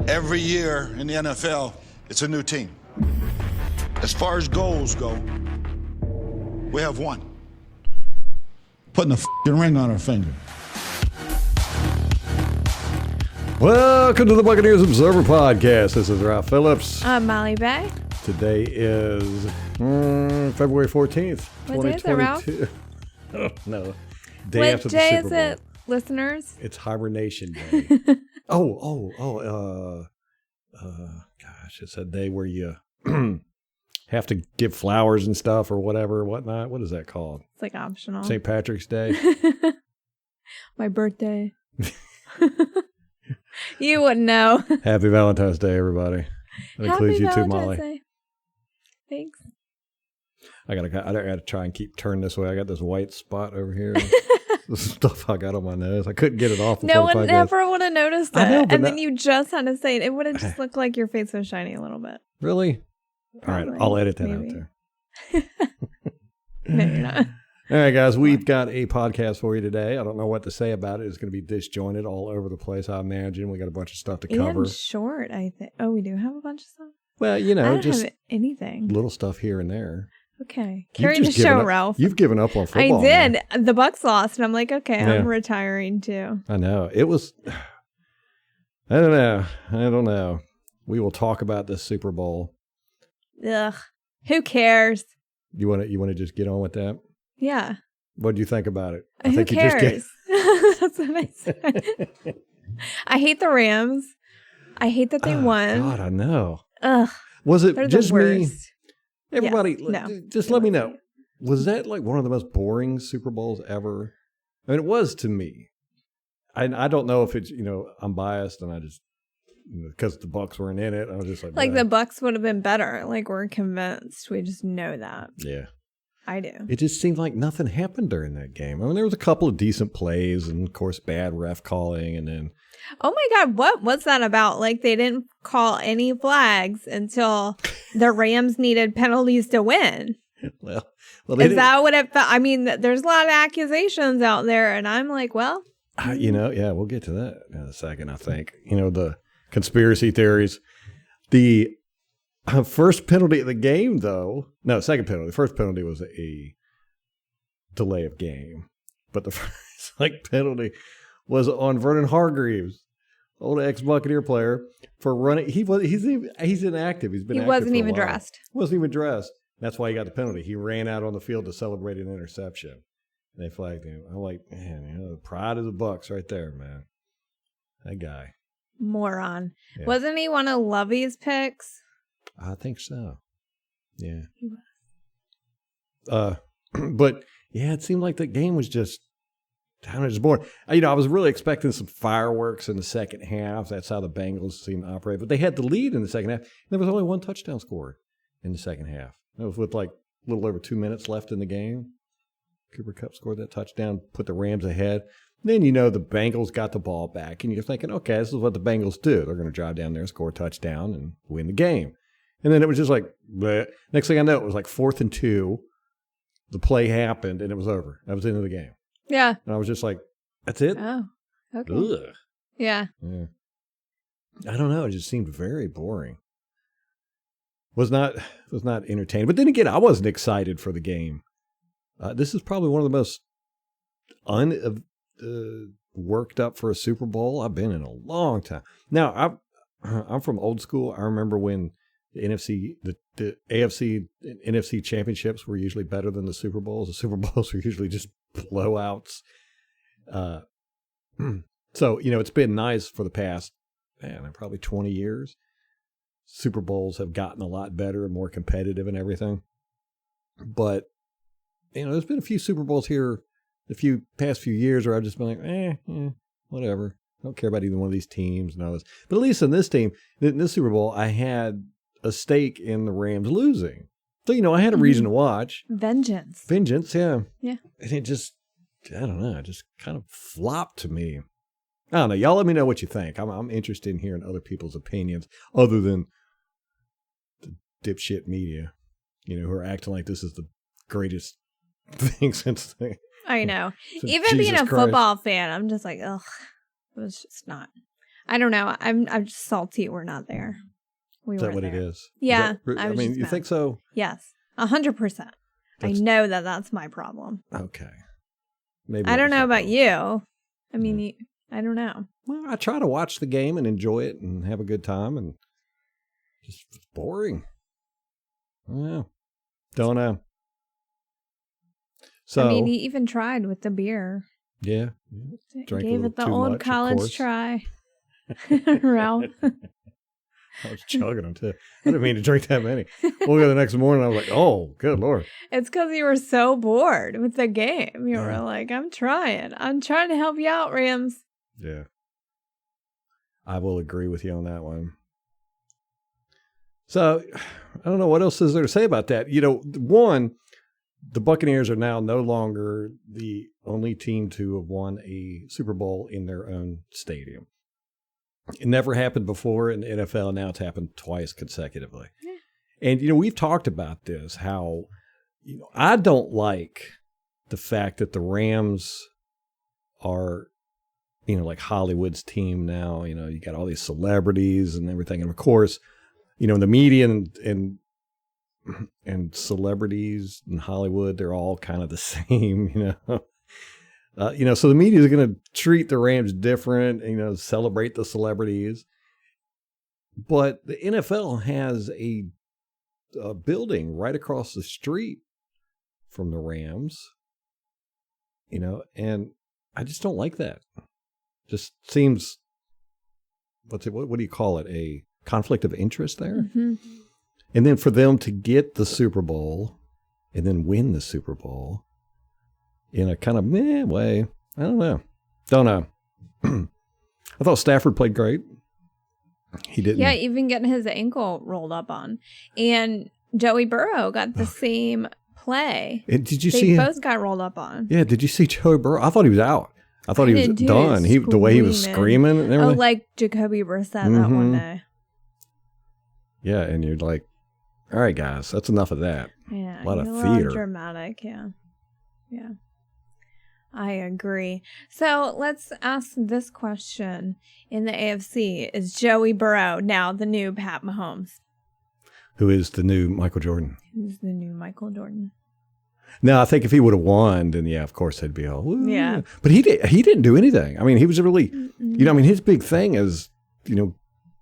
Every year in the NFL, it's a new team. As far as goals go, we have one. Putting the ring on our finger. Welcome to the Buccaneers Observer Podcast. This is Ralph Phillips. I'm Molly Bay. Today is February 14th, What day is it, Ralph? Oh, no. Day after the What day Super is Bowl. it, listeners? It's Hibernation Day. Gosh, it's a day where you have to give flowers and stuff or whatever, whatnot. What is that called? It's like optional. St. Patrick's Day. My birthday. You wouldn't know. Happy Valentine's Day, everybody. That includes you too, Molly. Day. Thanks. I gotta try and turn this way. I got this white spot over here. This stuff I got on my nose. I couldn't get it off. No one ever would have noticed it. I know, and then you just had to say it. It would have just looked like your face was shiny a little bit. Really? Probably. All right, I'll edit that Maybe. out there. No, you're not. All right, guys, we've got a podcast for you today. I don't know what to say about it. It's going to be disjointed all over the place, I imagine. We got a bunch of stuff to cover. And short, I think. Oh, we do have a bunch of stuff? Well, you know, I don't just have anything. little stuff here and there. Okay. You've Carry the just given show, up- Ralph. You've given up on football. I did. Man. The Bucks lost, and I'm like, okay, Yeah. I'm retiring too. I know. It was, I don't know. We will talk about this Super Bowl. Ugh. Who cares? You want to just get on with that? Yeah. What do you think about it? Who cares? That's what I said. I hate the Rams. I hate that they won. God, I know. Ugh. Was it They're just the me? worst. Everybody, Yes. No. just let me know. Was that like one of the most boring Super Bowls ever? I mean, it was to me. I don't know if it's, I'm biased and I just, because the Bucks weren't in it, I was just like, Like "Bleh." the Bucks would have been better. Like we're convinced. We just know that. Yeah. I do. It just seemed like nothing happened during that game. I mean, there was a couple of decent plays and, of course, bad ref calling. And then, Oh my God, what was that about? Like they didn't call any flags until the Rams needed penalties to win. well, Is that what it felt? I mean, there's a lot of accusations out there, and I'm like, well. yeah, we'll get to that in a second, I think. The conspiracy theories. The first penalty of the game, though. No, second penalty. The first penalty was a delay of game. But the first penalty was on Vernon Hargreaves, old ex-Buccaneer player, for running. He's inactive. He's been He active wasn't for a even while. dressed. Wasn't even dressed. That's why he got the penalty. He ran out on the field to celebrate an interception. And they flagged him. I'm like, man, the pride of the Bucks right there, man. That guy. Moron. Yeah. Wasn't he one of Lovey's picks? I think so. Yeah. He was. But yeah, it seemed like the game was just, just boring. I was really expecting some fireworks in the second half. That's how the Bengals seemed to operate. But they had the lead in the second half. There was only one touchdown scored in the second half. It was with like a little over 2 minutes left in the game. Cooper Kupp scored that touchdown, put the Rams ahead. Then, the Bengals got the ball back, and you're thinking, okay, this is what the Bengals do. They're going to drive down there, score a touchdown, and win the game. And then it was just like, bleh. Next thing I know, it was like 4th and 2. The play happened, and it was over. That was the end of the game. Yeah. And I was just like, that's it? Oh, okay. Ugh. Yeah. I don't know. It just seemed very boring. Was not entertaining. But then again, I wasn't excited for the game. This is probably one of the most worked up for a Super Bowl I've been in a long time. Now, I'm from old school. I remember when the AFC and NFC championships were usually better than the Super Bowls. The Super Bowls were usually just blowouts. So, it's been nice for the past, probably 20 years. Super Bowls have gotten a lot better and more competitive and everything. But, there's been a few Super Bowls here the past few years where I've just been like, whatever. I don't care about either one of these teams and all this. But at least in this Super Bowl, I had a stake in the Rams losing. So, I had a reason to watch. Vengeance, yeah. Yeah. And it just, I don't know, it just kind of flopped to me. I don't know. Y'all let me know what you think. I'm interested in hearing other people's opinions other than the dipshit media, who are acting like this is the greatest thing since I know. since Even being Jesus a Christ. football fan, I'm just like, ugh. It was just not. I don't know. I'm just salty we're not there. Is that what it is? Yeah. I mean, you think so? Yes. 100%. I know that's my problem. Okay. Maybe I don't know about you. I mean, I don't know. Well, I try to watch the game and enjoy it and have a good time, and just it's boring. Yeah. Don't know. So, I mean, he even tried with the beer. Yeah. Gave it the old college try. Ralph. I was chugging them too. I didn't mean to drink that many. Woke up the next morning, I was like, oh, good Lord. It's because you were so bored with the game. You were like, I'm trying to help you out, Rams. Yeah. I will agree with you on that one. So, I don't know what else is there to say about that. You know, one, the Buccaneers are now no longer the only team to have won a Super Bowl in their own stadium. It never happened before in the NFL. Now it's happened twice consecutively. Yeah. And, you know, we've talked about this, how, you know, I don't like the fact that the Rams are, you know, like Hollywood's team now. You know, you got all these celebrities and everything. And of course, you know, the media and celebrities in Hollywood, they're all kind of the same, you know. So the media is going to treat the Rams different, you know, celebrate the celebrities. But the NFL has a building right across the street from the Rams, you know, and I just don't like that. Just seems, what do you call it? A conflict of interest there? Mm-hmm. And then for them to get the Super Bowl and then win the Super Bowl in a kind of meh way, I don't know. I thought Stafford played great. He didn't. Yeah, even getting his ankle rolled up on. And Joey Burrow got the same play. Did you see him? They both got rolled up on. Yeah, did you see Joey Burrow? I thought he was out. I thought he was done. The way he was screaming and everything. Oh, like Jacoby Brissett that one day. Yeah, and you're like, all right, guys, that's enough of that. Yeah, a lot of theater. Dramatic, yeah. Yeah. I agree. So let's ask this question in the AFC. Is Joey Burrow now the new Pat Mahomes? Who is the new Michael Jordan? Who's the new Michael Jordan? No, I think if he would have won, then yeah, of course they'd be all, woo. Yeah. But he didn't do anything. I mean, he was really, you know, I mean, his big thing is, you know,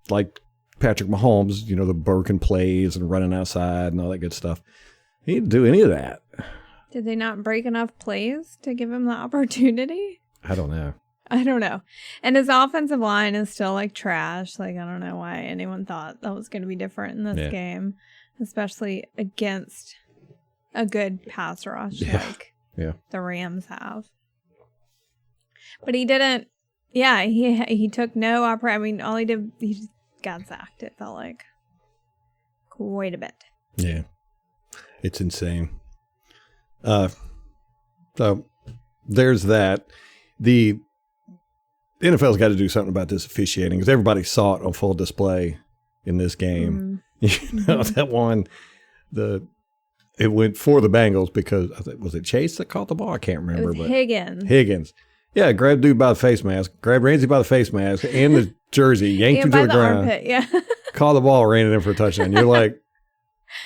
like Patrick Mahomes, you know, the broken plays and running outside and all that good stuff. He didn't do any of that. Did they not break enough plays to give him the opportunity? I don't know. And his offensive line is still like trash. Like, I don't know why anyone thought that was going to be different in this game, especially against a good pass rush like the Rams have. But he didn't. Yeah, he took no I mean, all he did, he just got sacked. It felt like quite a bit. Yeah, it's insane. So there's that. The NFL's got to do something about this officiating because everybody saw it on full display in this game. You know, that one, it went for the Bengals because was it Chase that caught the ball? I can't remember. It was Higgins. Yeah, grabbed dude by the face mask, grabbed Ramsey by the face mask and the jersey, yanked him to the ground. Armpit, caught the ball, ran it in for a touchdown. You're like,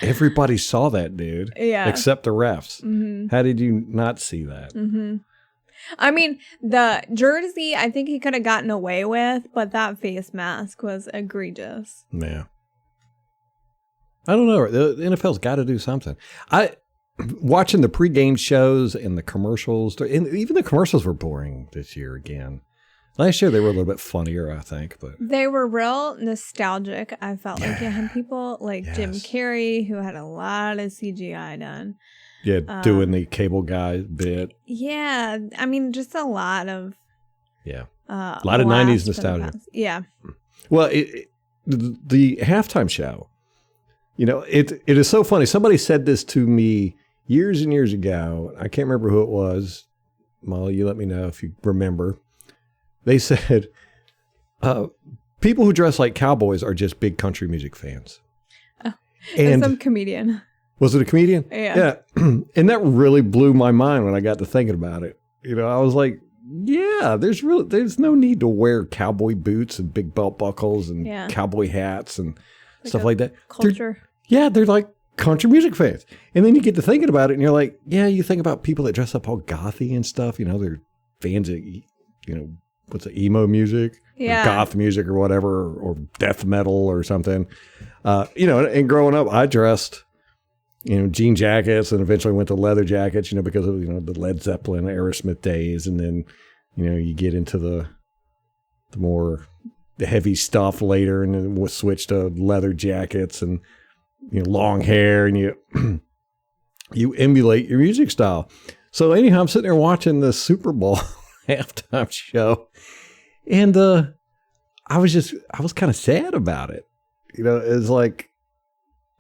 everybody saw that, dude. Yeah. Except the refs. Mm-hmm. How did you not see that? Mm-hmm. I mean, the jersey, I think he could have gotten away with, but that face mask was egregious. Yeah. I don't know. The NFL's got to do something. Watching the pregame shows and the commercials, and even the commercials were boring this year again. Last year they were a little bit funnier, I think, but they were real nostalgic. I felt like you had people like Jim Carrey who had a lot of CGI done. Yeah, doing the cable guy bit. Yeah, I mean, just a lot of a lot of 90s nostalgia. Yeah. Well, the halftime show, you know, it is so funny. Somebody said this to me years and years ago. I can't remember who it was. Molly, you let me know if you remember. They said, people who dress like cowboys are just big country music fans. Oh, and some comedian. Was it a comedian? Yeah. And that really blew my mind when I got to thinking about it. You know, I was like, yeah, there's no need to wear cowboy boots and big belt buckles and Yeah. cowboy hats and stuff a like that. Culture. They're like country music fans. And then you get to thinking about it and you're like, yeah, you think about people that dress up all gothy and stuff, they're fans of, what's it, emo music, Yeah. or goth music or whatever, or death metal or something. And growing up, I dressed, jean jackets and eventually went to leather jackets, because of, the Led Zeppelin, Aerosmith days. And then, you get into the heavy stuff later and then we'll switch to leather jackets and, long hair and you emulate your music style. So anyhow, I'm sitting there watching the Super Bowl halftime show and I was kind of sad about it. It's like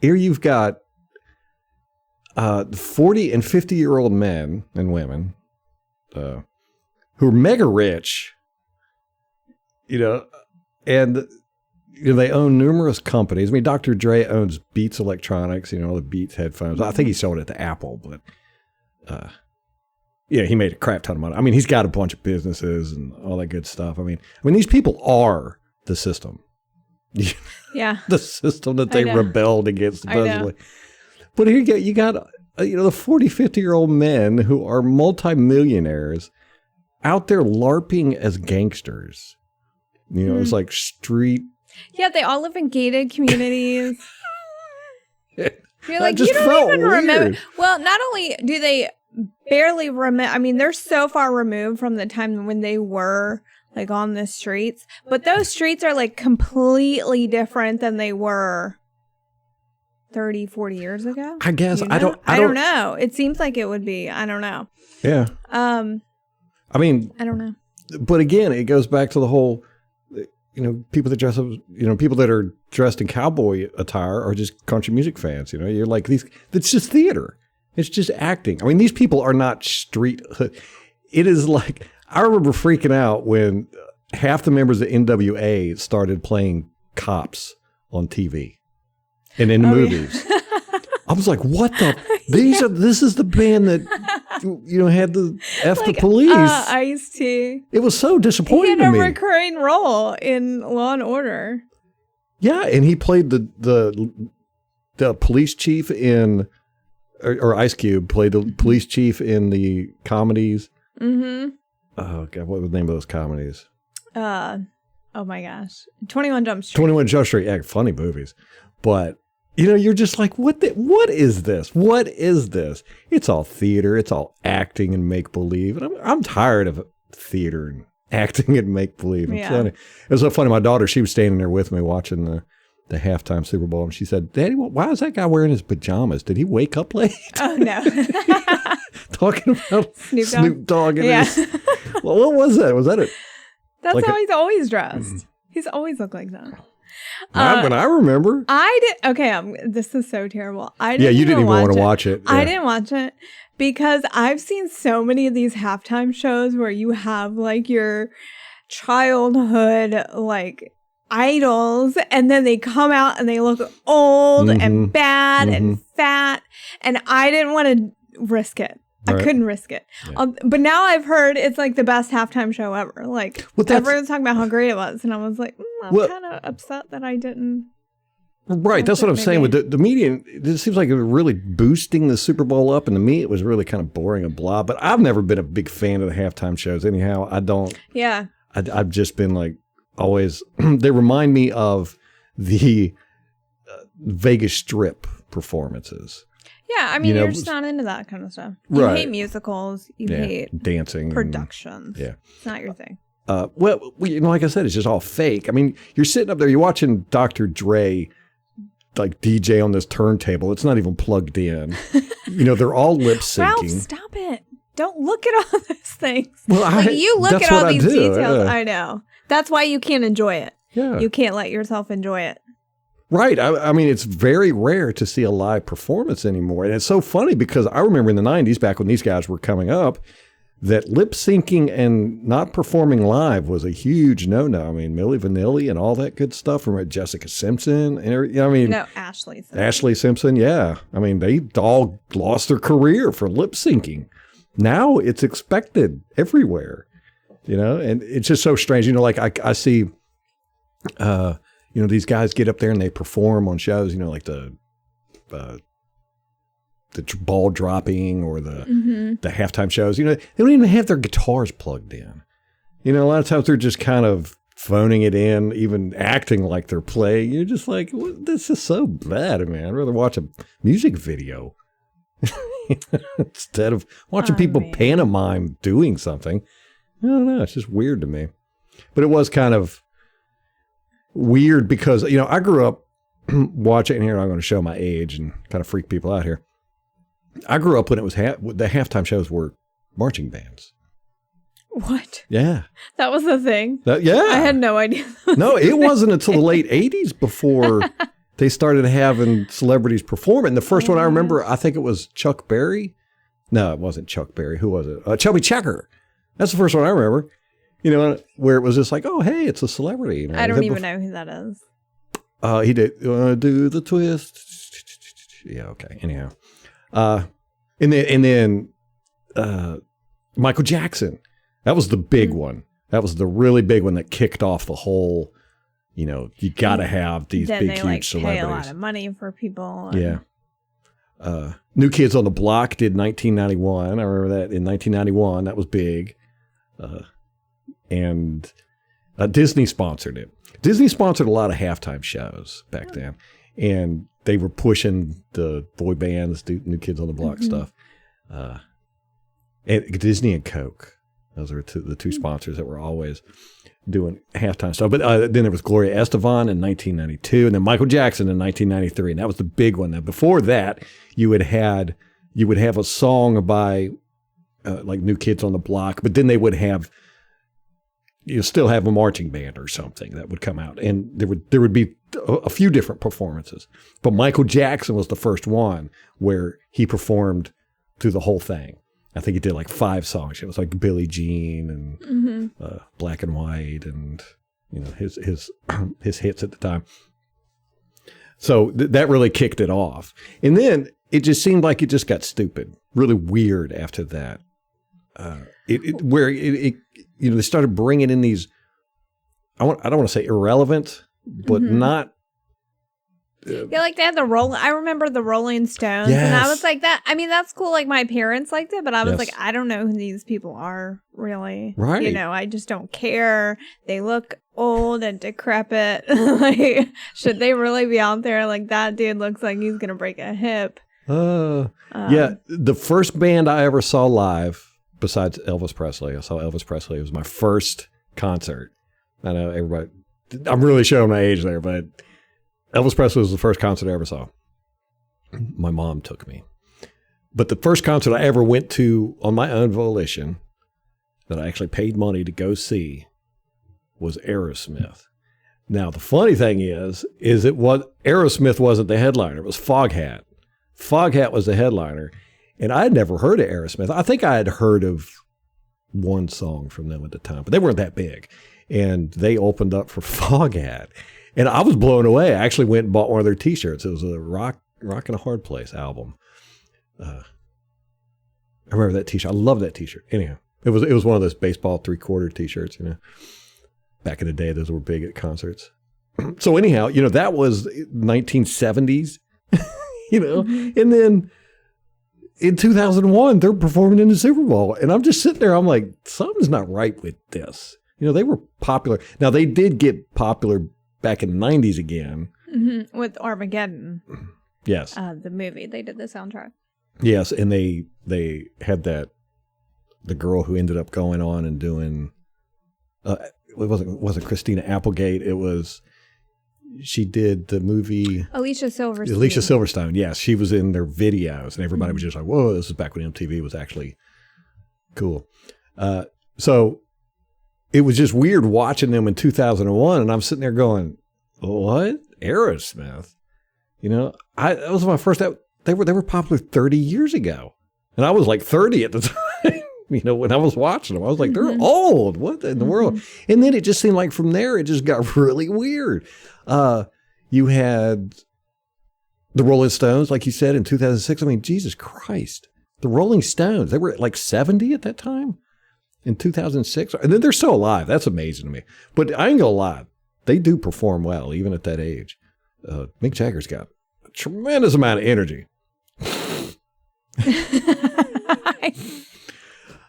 here you've got 40 and 50-year-old men and women who are mega rich, and they own numerous companies. I mean, Dr. Dre owns Beats Electronics, the Beats headphones. I think he sold it to Apple, but he made a crap ton of money. I mean, he's got a bunch of businesses and all that good stuff. I mean, these people are the system. Yeah. The system that they rebelled against, supposedly. I know. But here you got the 40, 50-year-old men who are multimillionaires out there LARPing as gangsters. It's like street. Yeah, they all live in gated communities. You're like, just you don't felt even weird. remember. Well, not only do they barely remember, they're so far removed from the time when they were like on the streets, but those streets are like completely different than they were 30, 40 years ago. I guess. I don't know. It seems like it would be. I don't know. Yeah. I don't know. But again, it goes back to the whole, people that dress up, people that are dressed in cowboy attire are just country music fans. You're like it's just theater. It's just acting. These people are not street. It is like, I remember freaking out when half the members of NWA started playing cops on TV and in movies. Yeah. I was like, what the? This is the band that, had the the police. Ice-T. It was so disappointing to me. He had a recurring role in Law and Order. Yeah, and he played the police chief in, or Ice Cube played the police chief in the comedies. Mm-hmm. Oh, God, what was the name of those comedies? Oh, my gosh. 21 Jump Street. 21 Jump Street, yeah, funny movies. But, you're just like, what is this? What is this? It's all theater. It's all acting and make-believe. And I'm tired of theater and acting and make-believe. It was so funny. My daughter, she was standing there with me watching the halftime Super Bowl, and she said, Daddy, why is that guy wearing his pajamas? Did he wake up late? Oh, no. Talking about Snoop Dogg and his... Well, what was that? Was that it? That's how he's always dressed. He's always looked like that. When I remember. This is so terrible. You didn't even want to watch it. Yeah. I didn't watch it because I've seen so many of these halftime shows where you have like your childhood like idols and then they come out and they look old and bad and fat, and I didn't want to risk it. Right. I couldn't risk it. Yeah. But now I've heard it's like the best halftime show ever. Like everyone's talking about how great it was. And I was like, I'm kind of upset that I didn't. Right. That's what I'm saying with the media. It seems like it was really boosting the Super Bowl up. And to me, it was really kind of boring and blah. But I've never been a big fan of the halftime shows. Anyhow, I don't. Yeah. I've just been like always. They remind me of the Vegas Strip performances. Yeah, you're just not into that kind of stuff. You hate musicals. You hate dancing, productions. It's not your thing. Like I said, it's just all fake. You're sitting up there, you're watching Dr. Dre, like DJ on this turntable. It's not even plugged in. They're all lip syncing. Ralph, stop it! Don't look at all these things. Well, you look at all these details. Yeah. I know. That's why you can't enjoy it. Yeah, you can't let yourself enjoy it. Right. It's very rare to see a live performance anymore. And it's so funny because I remember in the 90s, back when these guys were coming up, that lip syncing and not performing live was a huge no-no. Milli Vanilli and all that good stuff from Jessica Simpson. And no, Ashley Simpson. Ashley Simpson, yeah. They all lost their career for lip syncing. Now it's expected everywhere. You know, and it's just so strange. You know, like I see, you know, these guys get up there and they perform on shows, you know, like the ball dropping or the halftime shows. You know, they don't even have their guitars plugged in. You know, a lot of times they're just kind of phoning it in, even acting like they're playing. You're just like, this is so bad, man. I'd rather watch a music video instead of watching people pantomime doing something. I don't know. It's just weird to me. But it was kind of weird because, you know, I grew up watching, here I'm going to show my age and kind of freak people out here. I grew up when it was the halftime shows were marching bands. What? Yeah. That was the thing? Yeah. I had no idea. No, it wasn't until the late 80s before they started having celebrities perform. And the first one I remember, I think it was Chuck Berry. No, it wasn't Chuck Berry. Who was it? Chubby Checker. That's the first one I remember. You know, where it was just like, oh, hey, it's a celebrity. You know, I don't even know who that is. He did do the twist. Yeah, okay. Anyhow. And then Michael Jackson. That was the big one. That was the really big one that kicked off the whole, you know, you got to have these then big, they, huge like, celebrities. Pay a lot of money for people. Yeah. New Kids on the Block did 1991. I remember that in 1991. That was big. And Disney sponsored it. Disney sponsored a lot of halftime shows back then. And they were pushing the boy bands, New Kids on the Block stuff. And Disney and Coke. Those are the two sponsors that were always doing halftime stuff. But then there was Gloria Estefan in 1992, and then Michael Jackson in 1993, and that was the big one. Now, before that, you would have a song by like New Kids on the Block, but then they would have still have a marching band or something that would come out, and there would be a few different performances. But Michael Jackson was the first one where he performed through the whole thing. I think he did like 5 songs. It was like Billie Jean and Black and White, and you know his hits at the time. So that really kicked it off, and then it just seemed like it just got stupid, really weird after that. They started bringing in these. I don't want to say irrelevant, but not. Yeah, like they had I remember the Rolling Stones, and I was like, that. I mean, that's cool. Like my parents liked it, but I was like, I don't know who these people are really. Right. You know, I just don't care. They look old and decrepit. Like, should they really be out there? Like that dude looks like he's gonna break a hip. Yeah, the first band I ever saw live, besides Elvis Presley, I saw Elvis Presley. It was my first concert. I know everybody. I'm really showing my age there, but. Elvis Presley was the first concert I ever saw. My mom took me. But the first concert I ever went to on my own volition that I actually paid money to go see was Aerosmith. Now, the funny thing is Aerosmith wasn't the headliner. It was Foghat. Foghat was the headliner. And I had never heard of Aerosmith. I think I had heard of one song from them at the time, but they weren't that big. And they opened up for Foghat. And I was blown away. I actually went and bought one of their T-shirts. It was a Rock in a Hard Place album. I remember that T-shirt. I love that T-shirt. Anyhow, it was one of those baseball 3/4 T-shirts. You know, back in the day, those were big at concerts. So anyhow, you know, that was 1970s. You know, and then in 2001, they're performing in the Super Bowl, and I'm just sitting there. I'm like, something's not right with this. You know, they were popular. Now they did get popular back in the 90s again. With Armageddon. Yes. The movie. They did the soundtrack. Yes, and they had the girl who ended up going on and doing, it wasn't Christina Applegate. It was, she did the movie. Alicia Silverstone. Yes, she was in their videos, and everybody was just like, whoa, this is back when MTV was actually cool. So it was just weird watching them in 2001, and I'm sitting there going, "What? Aerosmith?" You know, that was my first. They were popular 30 years ago, and I was like 30 at the time. You know, when I was watching them, I was like, "They're old. What in the world?" And then it just seemed like from there, it just got really weird. You had the Rolling Stones, like you said, in 2006. I mean, Jesus Christ, the Rolling Stones. They were like 70 at that time. in 2006. And then they're still alive. That's amazing to me. But I ain't gonna lie, they do perform well even at that age. Mick Jagger's got a tremendous amount of energy.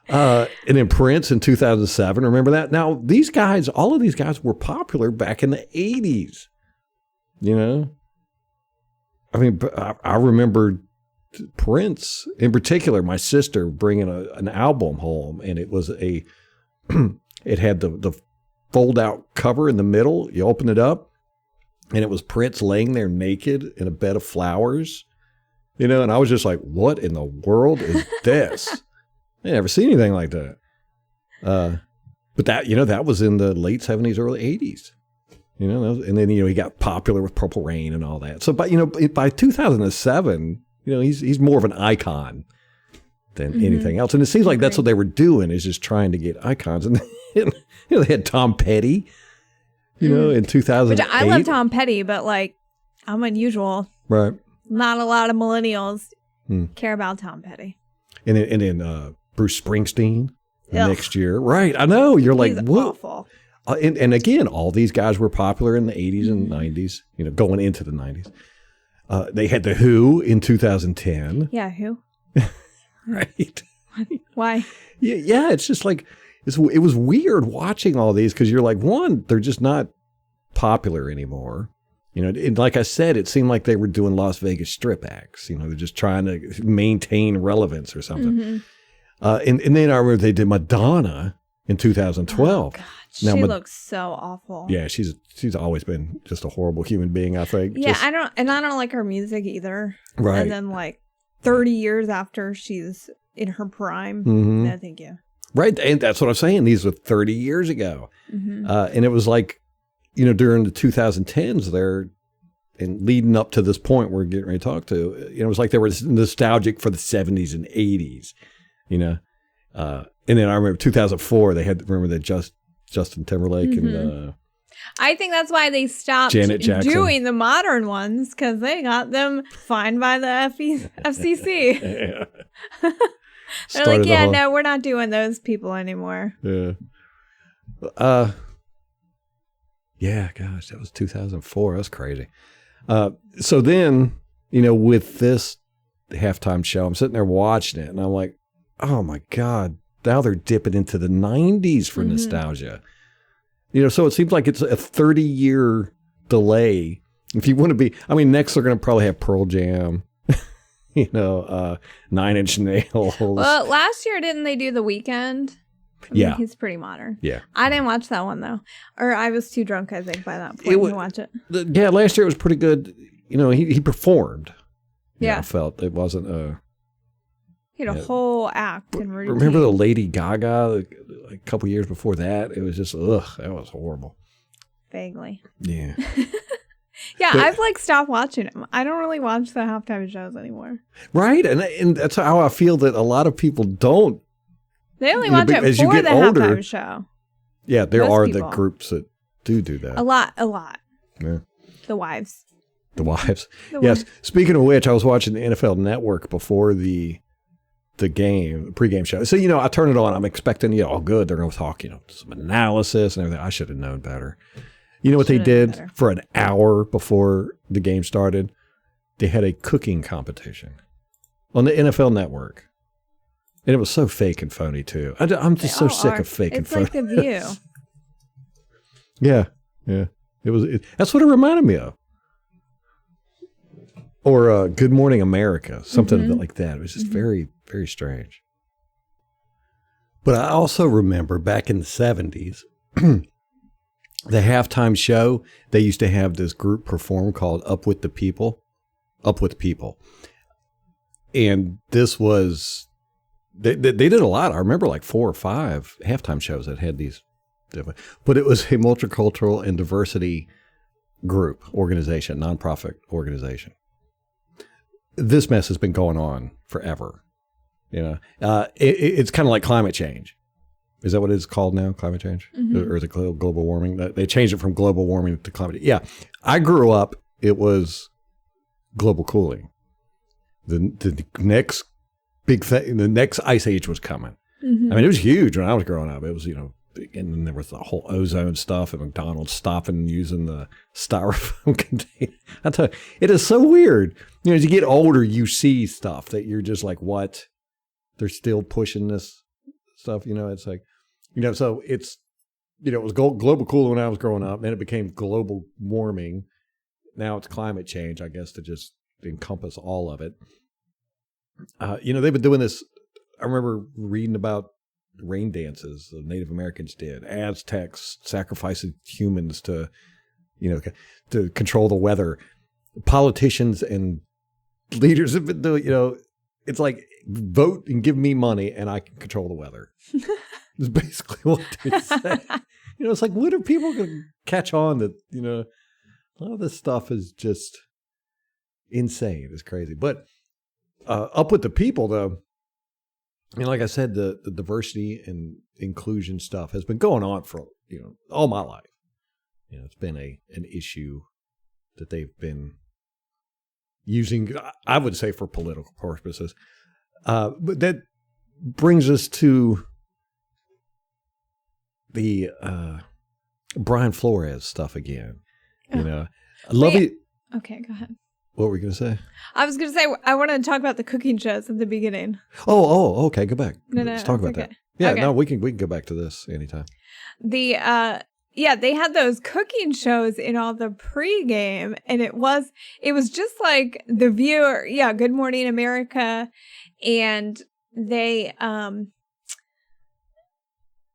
And then Prince in 2007. Remember that? Now, these guys, all of these guys were popular back in the 80s. You know? I mean, I remember Prince, in particular, my sister bringing an album home, and it was it had the fold-out cover in the middle. You open it up, and it was Prince laying there naked in a bed of flowers. You know, and I was just like, what in the world is this? I never seen anything like that. But that, you know, that was in the late 70s, early 80s. You know, and then, you know, he got popular with Purple Rain and all that. So, by 2007, you know, he's more of an icon than anything else. And it seems like that's what they were doing, is just trying to get icons. And you know, they had Tom Petty, you know, in 2008. Which I love Tom Petty, but like, I'm unusual. Right. Not a lot of millennials care about Tom Petty. And then Bruce Springsteen next year. Right. I know. You're like, He's what? Awful. And again, all these guys were popular in the 80s and 90s, you know, going into the 90s. They had The Who in 2010. Yeah, who? Right. Why? Yeah. It's just like, it was weird watching all these, because you're like, one, they're just not popular anymore. You know, and like I said, it seemed like they were doing Las Vegas strip acts. You know, they're just trying to maintain relevance or something. And then I remember they did Madonna in 2012. Oh, God. She looks so awful. Yeah, she's always been just a horrible human being, I think. Yeah, I don't like her music either. Right. And then like 30 years after she's in her prime, no, thank you. Right, and that's what I'm saying. These were 30 years ago. And it was like, you know, during the 2010s there, and leading up to this point we're getting ready to talk to, you know, it was like they were nostalgic for the 70s and 80s, you know. And then I remember 2004, they had, remember that Justin Timberlake and I think that's why they stopped Janet Jackson doing the modern ones, because they got them fined by the FCC. They're like, yeah, no, we're not doing those people anymore. Yeah. Yeah, gosh, that was 2004. That's crazy. So then, you know, with this halftime show, I'm sitting there watching it, and I'm like, oh my God, now they're dipping into the 90s for nostalgia. You know, so it seems like it's a 30-year delay. If you want to be, I mean, next they're going to probably have Pearl Jam, you know, 9 Inch Nails. Well, last year, didn't they do The Weeknd? I mean, he's pretty modern. Yeah. I didn't watch that one, though. Or I was too drunk, I think, by that point to watch it. Yeah, last year it was pretty good. You know, he performed. Yeah. I felt it wasn't a... He had a whole act and routine. Remember the Lady Gaga a couple years before that? It was just, that was horrible. Vaguely. Yeah. Yeah, I've like stopped watching them. I don't really watch the halftime shows anymore. Right, and that's how I feel that a lot of people don't. They only watch it for the halftime show. Yeah, there are the groups that do that. A lot. Yeah. The wives. Yes. Speaking of which, I was watching the NFL Network before the pregame show. So, you know, I turn it on. I'm expecting, you know, oh, good. They're going to talk, you know, some analysis and everything. I should have known better. You know what they did for an hour before the game started? They had a cooking competition on the NFL Network. And it was so fake and phony, too. I'm just so sick of fake and phony. It's like The View. Yeah. That's what it reminded me of. Or Good Morning America, something like that. It was just very, very strange. But I also remember back in the 70s, the halftime show, they used to have this group perform called Up With the People. And this was, they did a lot. I remember like 4 or 5 halftime shows that had these different, but it was a multicultural and diversity organization, nonprofit organization. This mess has been going on forever. You know, it's kind of like climate change. Is that what it's called now? Climate change? Or is it global warming? They changed it from global warming to climate. Yeah. I grew up, it was global cooling. The next big thing, the next ice age was coming. Mm-hmm. I mean, it was huge when I was growing up. It was, and then there was the whole ozone stuff and McDonald's stopping and using the styrofoam container. I tell you, it is so weird. As you get older, you see stuff that you're just like, what? They're still pushing this stuff, It's like, so it's, it was global cooling when I was growing up. Then it became global warming. Now it's climate change, I guess, to just encompass all of it. They've been doing this. I remember reading about rain dances the Native Americans did. Aztecs sacrificing humans to control the weather. Politicians and leaders have been doing, it's like vote and give me money and I can control the weather. It's basically what they say. It's like, when are people going to catch on that, a lot of this stuff is just insane. It's crazy. But up with the people, though, like I said, the diversity and inclusion stuff has been going on for, all my life. It's been an issue that they've been using, I would say, for political purposes. But that brings us to the Brian Flores stuff again. I love it. Okay, go ahead. What were we going to say? I was going to say, I wanted to talk about the cooking shows at the beginning. Oh, okay. Go back. No, Let's talk about okay. that. Yeah, Okay. no, we can go back to this anytime. They had those cooking shows in all the pregame, and it was just like The View, or Good Morning America, and they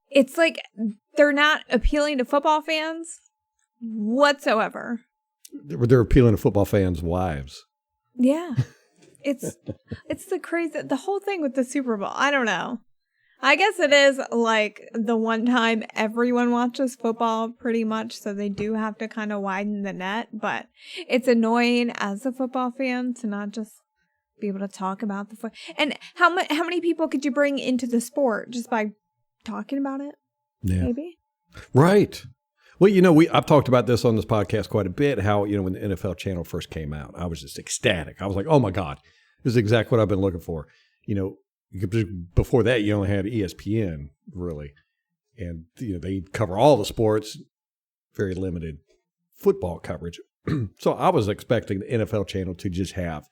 it's like they're not appealing to football fans whatsoever. They're appealing to football fans' wives. Yeah. It's the whole thing with the Super Bowl. I don't know. I guess it is like the one time everyone watches football pretty much, so they do have to kind of widen the net, but it's annoying as a football fan to not just be able to talk about the foot. And how many people could you bring into the sport just by talking about it? Yeah. Maybe. Right. Well, I've talked about this on this podcast quite a bit, how, when the NFL channel first came out, I was just ecstatic. I was like, oh my God, this is exactly what I've been looking for. Before that, you only had ESPN, really. And, they cover all the sports, very limited football coverage. So I was expecting the NFL channel to just have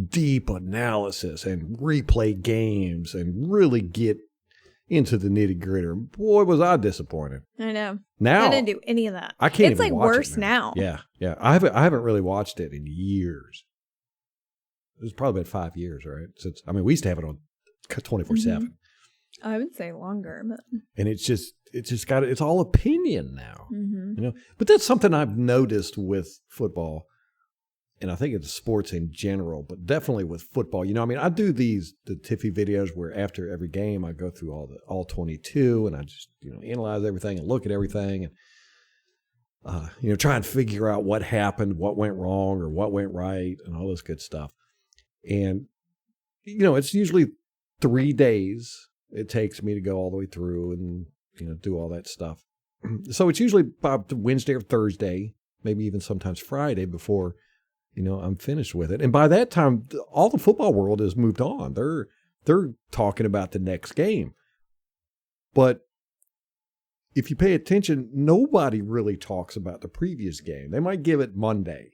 deep analysis and replay games and really get into the nitty gritty. Boy, was I disappointed. I know. Now I didn't do any of that. I can't It's even like watch worse it now. Yeah. I haven't really watched it in years. It's probably been 5 years, right? Since we used to have it on 24/7. I would say longer, but And it's all opinion now. mm-hmm. But that's something I've noticed with football, and I think it's sports in general, but definitely with football. I do the Tiffy videos where after every game I go through all 22 and I just analyze everything and look at everything and try and figure out what happened, what went wrong or what went right, and all this good stuff. And it's usually 3 days it takes me to go all the way through and do all that stuff. So it's usually about Wednesday or Thursday, maybe even sometimes Friday before I'm finished with it. And by that time, all the football world has moved on. They're talking about the next game. But if you pay attention, nobody really talks about the previous game. They might give it Monday.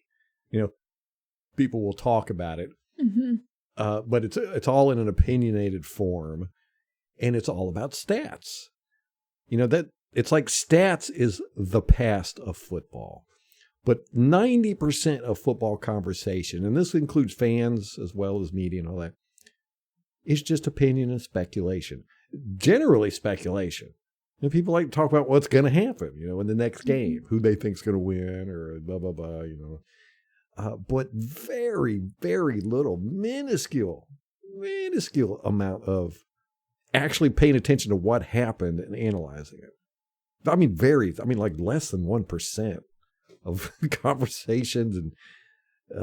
People will talk about it. Mm-hmm. But it's all in an opinionated form, and it's all about stats. That it's like stats is the past of football. But 90% of football conversation, and this includes fans as well as media and all that, is just opinion and speculation. Generally speculation. People like to talk about what's going to happen, in the next game, who they think is going to win or blah, blah, blah, but very, very little, minuscule amount of actually paying attention to what happened and analyzing it. Like less than 1%. Of conversations and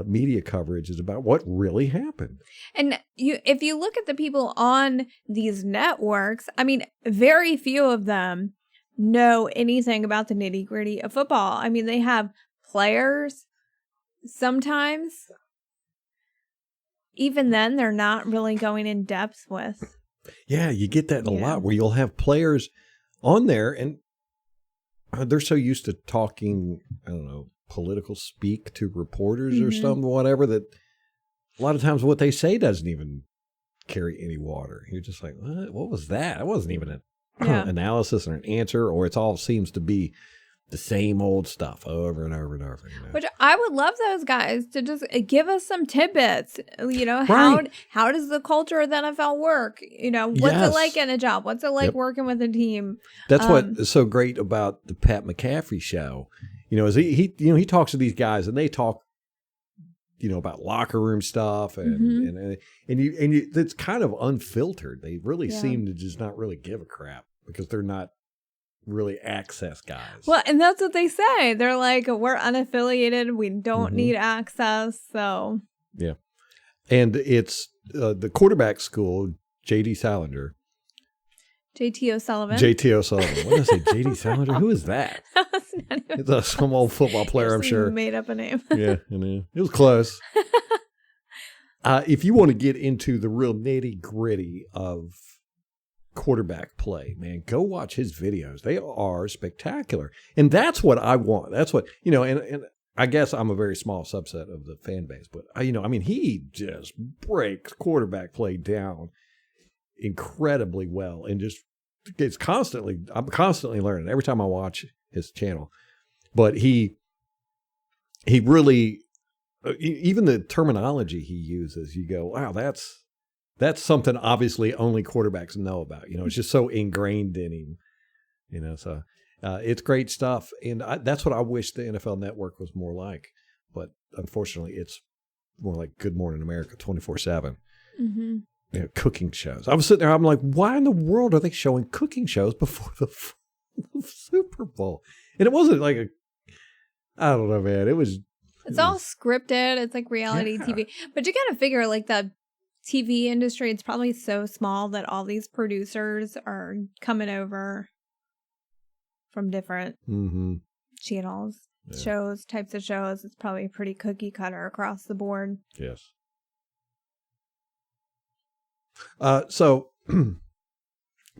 media coverage is about what really happened. And if you look at the people on these networks, very few of them know anything about the nitty gritty of football. They have players sometimes. Even then, they're not really going in depth with Yeah, you get that a Yeah. lot where you'll have players on there and they're so used to talking, I don't know, political speak to reporters or something, whatever, that a lot of times what they say doesn't even carry any water. You're just like, what was that? That wasn't even an analysis or an answer, or it all seems to be the same old stuff over and over and over. You know? Which I would love those guys to just give us some tidbits. You know, Right. how does the culture of the NFL work? You know, what's Yes. it like in a job? What's it like working with a team? That's what's so great about the Pat McAfee show. You know, is he talks to these guys and they talk, you know, about locker room stuff and it's kind of unfiltered. They really seem to just not really give a crap because they're not really access guys. Well, and that's what they say. They're like, we're unaffiliated. We don't need access. So yeah, and it's the quarterback school, J.D. Salinger. JT O'Sullivan. JT O'Sullivan. What did I say? J.D. Salinger? Who is that? It's some old football player, I'm sure. Made up a name. Yeah, I know. It was close. If you want to get into the real nitty gritty of quarterback play, man, go watch his videos. They are spectacular. And that's what I want. That's what, you know, and I guess I'm a very small subset of the fan base, but, you know, I mean, he just breaks quarterback play down incredibly well and just I'm constantly learning every time I watch his channel. But he really, even the terminology he uses, you go, wow, that's something obviously only quarterbacks know about. You know, it's just so ingrained in him, you know, so it's great stuff. And that's what I wish the NFL Network was more like. But unfortunately, it's more like Good Morning America 24/7. Mm-hmm. You know, cooking shows. I was sitting there, I'm like, why in the world are they showing cooking shows before the Super Bowl? And it wasn't like I don't know, man. It's all scripted. It's like reality TV. But you got to figure, like, the TV industry, it's probably so small that all these producers are coming over from different channels, types of shows. It's probably pretty cookie cutter across the board. Yes. So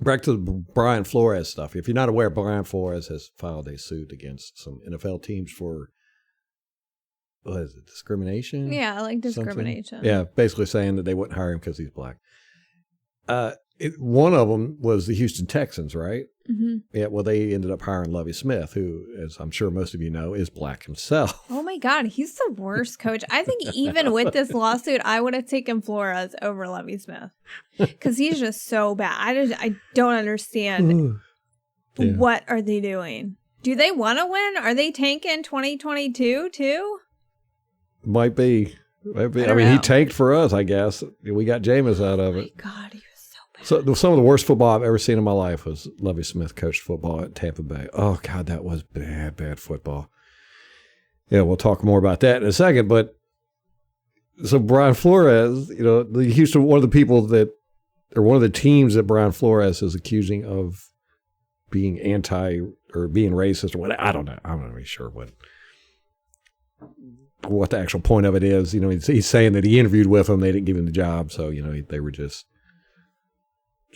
back to the Brian Flores stuff. If you're not aware, Brian Flores has filed a suit against some NFL teams for, what is it, discrimination? Yeah, like discrimination. Something? Yeah, basically saying that they wouldn't hire him because he's black. One of them was the Houston Texans, right? Mm-hmm. Yeah, well, they ended up hiring Lovie Smith, who, as I'm sure most of you know, is black himself. Oh my God, he's the worst coach. I think even with this lawsuit, I would have taken Flores over Lovie Smith because he's just so bad. I don't understand. What are they doing? Do they want to win? Are they tanking 2022 too? Might be. I mean, he tanked for us, I guess. We got Jameis out of it. Oh my God, he was so bad. So some of the worst football I've ever seen in my life was Lovie Smith coached football at Tampa Bay. Oh, God, that was bad football. Yeah, we'll talk more about that in a second. But so Brian Flores, you know, the Houston, one of the teams that Brian Flores is accusing of being anti or being racist or what. I don't know. I'm not really sure what the actual point of it is. You know, he's saying that he interviewed with them. They didn't give him the job. So, you know, they were just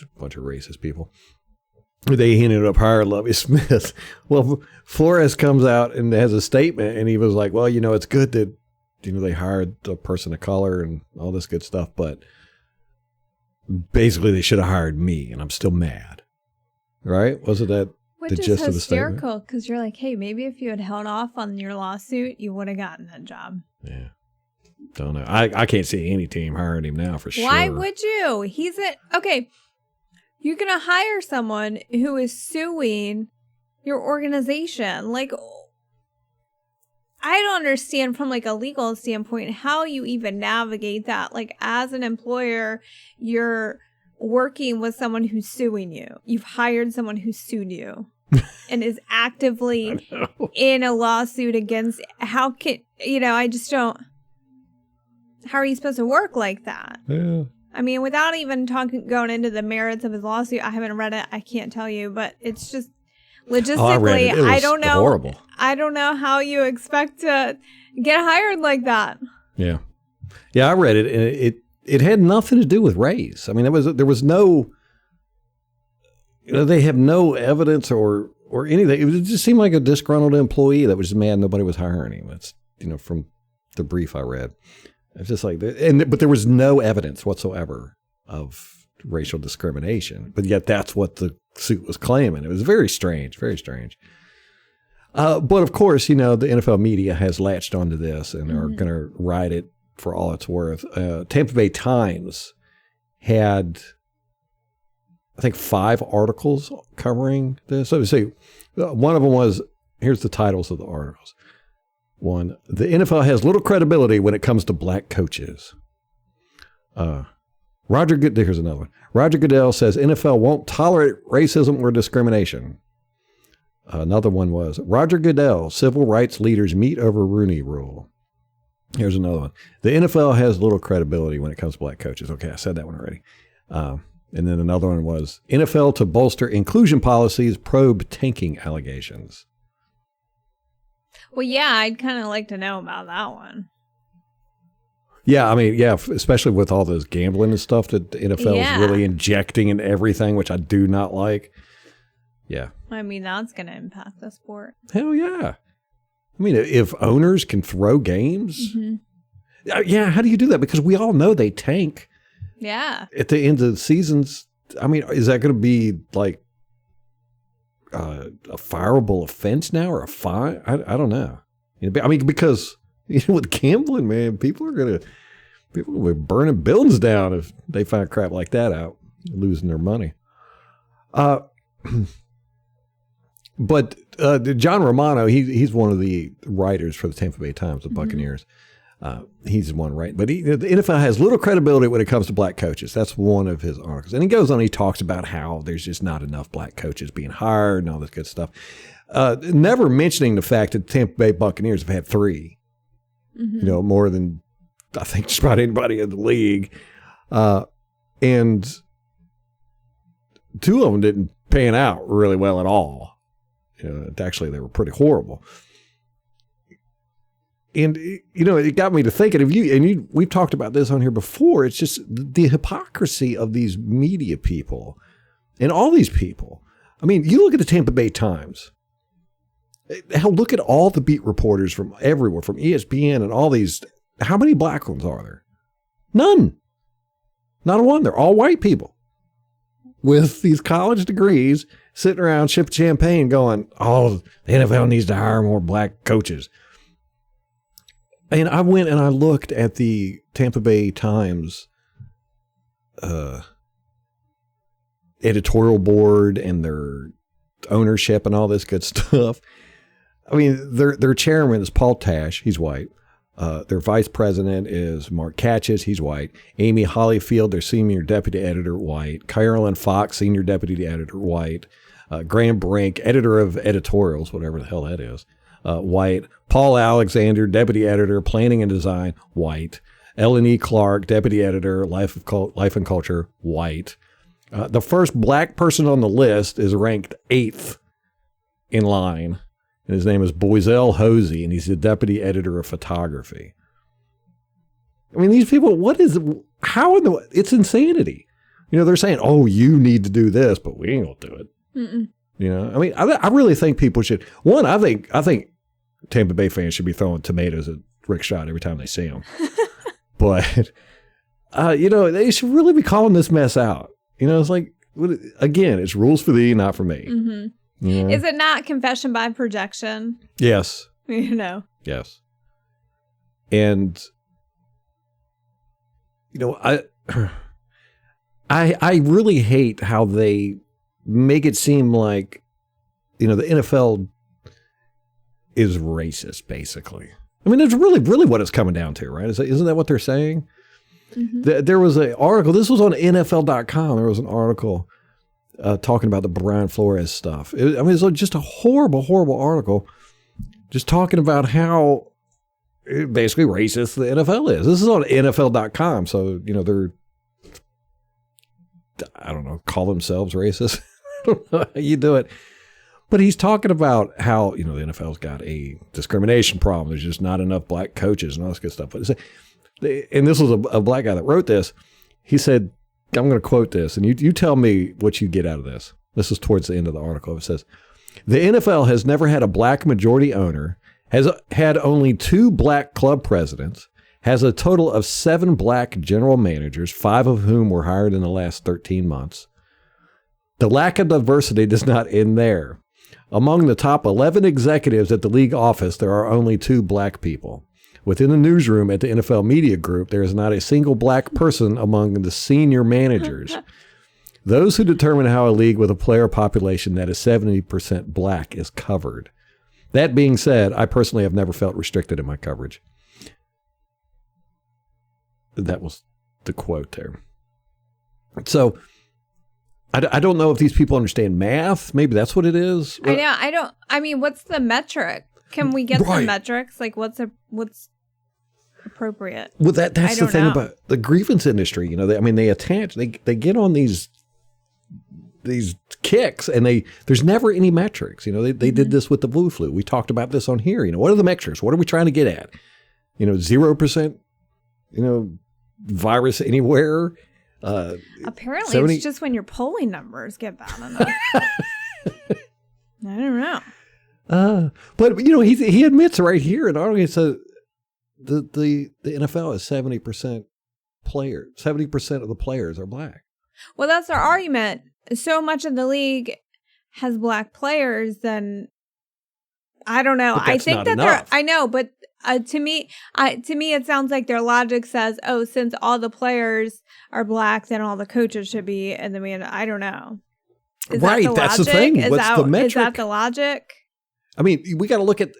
a bunch of racist people. They ended up hiring Lovie Smith. Well, Flores comes out and has a statement, and he was like, well, you know, it's good that, you know, they hired a person of color and all this good stuff, but basically they should have hired me, and I'm still mad. Right? Wasn't that the gist of the statement? Which is hysterical, because you're like, hey, maybe if you had held off on your lawsuit, you would have gotten that job. Yeah. Don't know. I can't see any team hiring him now for sure. Why would you? Okay. You're going to hire someone who is suing your organization. Like, I don't understand from like a legal standpoint how you even navigate that. Like, as an employer, you're working with someone who's suing you. You've hired someone who sued you and is actively in a lawsuit against. How can, you know, I just don't. How are you supposed to work like that? Yeah. I mean, without even going into the merits of his lawsuit, I haven't read it. I can't tell you, but it's just logistically, I don't know. Horrible. I don't know how you expect to get hired like that. Yeah, I read it, and it had nothing to do with race. I mean, there was no they have no evidence or anything. It just seemed like a disgruntled employee that was just mad nobody was hiring him. That's, from the brief I read. It's just like, but there was no evidence whatsoever of racial discrimination. But yet that's what the suit was claiming. It was very strange, very strange. But of course, the NFL media has latched onto this and are going to ride it for all it's worth. Tampa Bay Times had, I think, 5 articles covering this. So see, one of them was, here's the titles of the articles. 1, the NFL has little credibility when it comes to black coaches. Here's another one. Roger Goodell says NFL won't tolerate racism or discrimination. Another one was Roger Goodell, civil rights leaders meet over Rooney Rule. Here's another one. The NFL has little credibility when it comes to black coaches. Okay, I said that one already. And then another one was NFL to bolster inclusion policies, probe tanking allegations. Well, yeah, I'd kind of like to know about that one. Yeah, especially with all this gambling and stuff that the NFL is really injecting in everything, which I do not like. Yeah. That's going to impact the sport. Hell yeah. If owners can throw games, how do you do that? Because we all know they tank. Yeah. At the end of the seasons, is that going to be like a fireable offense now or a fine? I don't know. Because with gambling, man, people are going to be burning buildings down if they find crap like that out, losing their money. But John Romano, he's one of the writers for the Tampa Bay Times, the Buccaneers. He's the one, right? But the NFL has little credibility when it comes to black coaches. That's one of his articles. And he goes on, he talks about how there's just not enough black coaches being hired and all this good stuff. Never mentioning the fact that the Tampa Bay Buccaneers have had 3, more than I think just about anybody in the league. And 2 of them didn't pan out really well at all. Actually, they were pretty horrible. And, it got me to thinking, we've talked about this on here before. It's just the hypocrisy of these media people and all these people. You look at the Tampa Bay Times. Hell, look at all the beat reporters from everywhere, from ESPN and all these. How many black ones are there? None. Not one. They're all white people with these college degrees sitting around sipping champagne going, the NFL needs to hire more black coaches. And I went and I looked at the Tampa Bay Times editorial board and their ownership and all this good stuff. Their chairman is Paul Tash. He's white. Their vice president is Mark Katchis. He's white. Amy Hollyfield, their senior deputy editor, white. Carolyn Fox, senior deputy editor, white. Graham Brink, editor of editorials, whatever the hell that is, white. Paul Alexander, deputy editor, planning and design, white. Ellen E. Clark, deputy editor, Life and Culture, white. The first black person on the list is ranked 8th in line. And his name is Boiselle Hosey, and he's the deputy editor of photography. These people, it's insanity. They're saying, you need to do this, but we ain't going to do it. Mm-mm. I really think people should. One, I think Tampa Bay fans should be throwing tomatoes at Rick Schott every time they see him. But, they should really be calling this mess out. It's like, again, it's rules for thee, not for me. Mm-hmm. Is it not confession by projection? Yes. Yes. And, I really hate how they make it seem like, the NFL is racist, basically. That's really, really what it's coming down to, right? Isn't that what they're saying? Mm-hmm. There was an article, this was on NFL.com. There was an article talking about the Brian Flores stuff. It's just a horrible, horrible article just talking about how basically racist the NFL is. This is on NFL.com. So, they're, I don't know, call themselves racist. I don't know how you do it. But he's talking about how, the NFL's got a discrimination problem. There's just not enough black coaches and all this good stuff. But and this was a black guy that wrote this. He said, I'm going to quote this, and you tell me what you get out of this. This is towards the end of the article. It says, the NFL has never had a black majority owner, has had only 2 black club presidents, has a total of 7 black general managers, 5 of whom were hired in the last 13 months. The lack of diversity does not end there. Among the top 11 executives at the league office, there are only 2 black people. Within the newsroom at the NFL Media Group, there is not a single black person among the senior managers. Those who determine how a league with a player population that is 70% black is covered. That being said, I personally have never felt restricted in my coverage. That was the quote there. So I don't know if these people understand math. Maybe that's what it is. I mean, what's the metric? Can we get some metrics? Like what's appropriate? Well, that's the thing about the grievance industry. You know, they get on these kicks and there's never any metrics. You know, they did this with the blue flu. We talked about this on here. You know, what are the metrics? What are we trying to get at? You know, 0%, virus anywhere. Apparently it's just when your polling numbers get bad enough. I don't know. But he admits right here in article, he said the NFL is 70% players. 70% of the players are black. Well, that's our argument. So much of the league has black players, then I don't know. I think that I know, but to me, it sounds like their logic says, oh, since all the players are black, then all the coaches should be. And then I don't know. That's the thing. What's the metric? Is that the logic? I mean, we got to look at,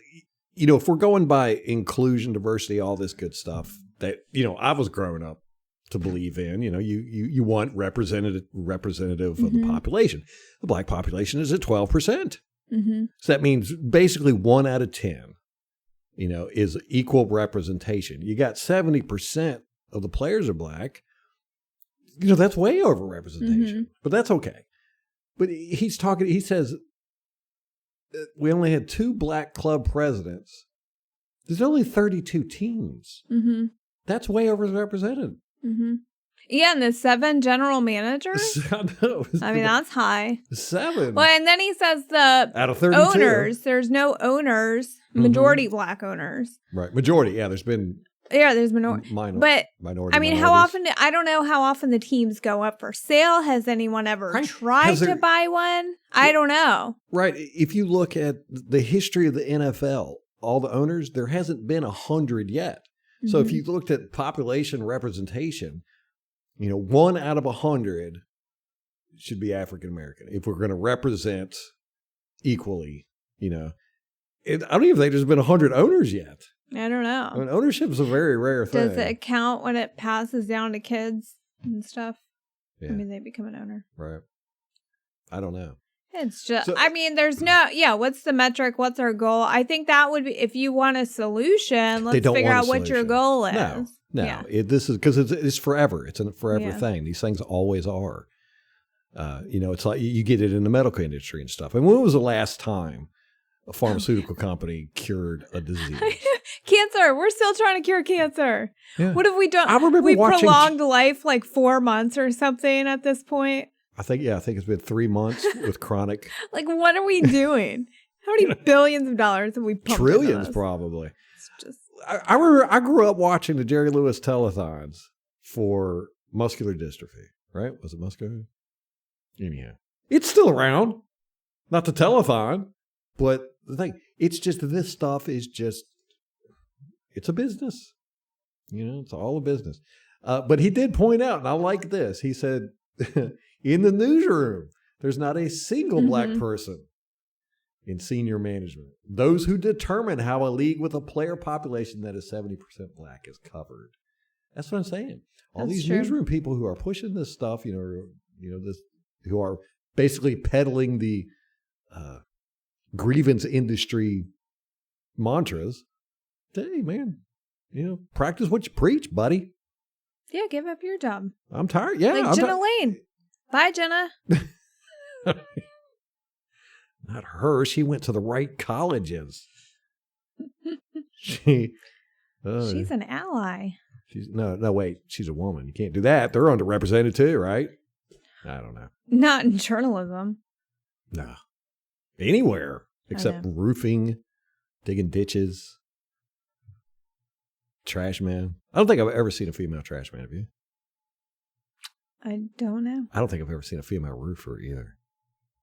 if we're going by inclusion, diversity, all this good stuff that, I was growing up to believe in, you want representative of the population. The black population is at 12%. Mm-hmm. So that means basically 1 out of 10, is equal representation. You got 70% of the players are black. That's way over representation, but that's okay. But he says we only had 2 black club presidents. There's only 32 teams. Mm-hmm. That's way overrepresented. Mm-hmm. Yeah, and the 7 general managers. I mean, that's high. 7. Well, and then he says the out of 32 owners. There's no owners. Majority black owners. Right, majority. Yeah, there's been. Yeah, there's minority. Minority. I mean, how often? I don't know how often the teams go up for sale. Has anyone ever tried to buy one? I don't know. Right. If you look at the history of the NFL, all the owners, there hasn't been 100 yet. Mm-hmm. So if you looked at population representation, 1 out of 100 should be African American. If we're going to represent equally, I don't even think there's been 100 owners yet. I don't know. I mean, ownership is a very rare thing. Does it count when it passes down to kids and stuff? Yeah. I mean, they become an owner. Right. I don't know. It's just, there's what's the metric? What's our goal? I think that would be, if you want a solution, let's figure out what your goal is. No. Yeah. This is because it's forever. It's a forever thing. These things always are. It's like you get it in the medical industry and stuff. And when was the last time a pharmaceutical company cured a disease? Cancer. We're still trying to cure cancer. Yeah. What have we done? I remember prolonged life like 4 months or something at this point. I think it's been 3 months with chronic. Like, what are we doing? How many billions of dollars have we pumped? Trillions, probably. It's just. I remember I grew up watching the Jerry Lewis telethons for muscular dystrophy, right? Was it muscular? Anyhow, it's still around. Not the telethon, but the thing, it's just this stuff is just, it's a business. It's all a business. But he did point out, and I like this, he said, in the newsroom, there's not a single black person in senior management. Those who determine how a league with a player population that is 70% black is covered. That's what I'm saying. All these newsroom people who are pushing this stuff, who are basically peddling the grievance industry mantras. Hey, man, practice what you preach, buddy. Yeah, give up your job. I'm tired. Yeah. Like Jenna Lane. Bye, Jenna. Not her. She went to the right colleges. She's an ally. No, wait. She's a woman. You can't do that. They're underrepresented too, right? I don't know. Not in journalism. No. Anywhere except know. roofing, digging ditches, trash man. I don't think I've ever seen a female trash man. Have you? I don't know. I don't think I've ever seen a female roofer either,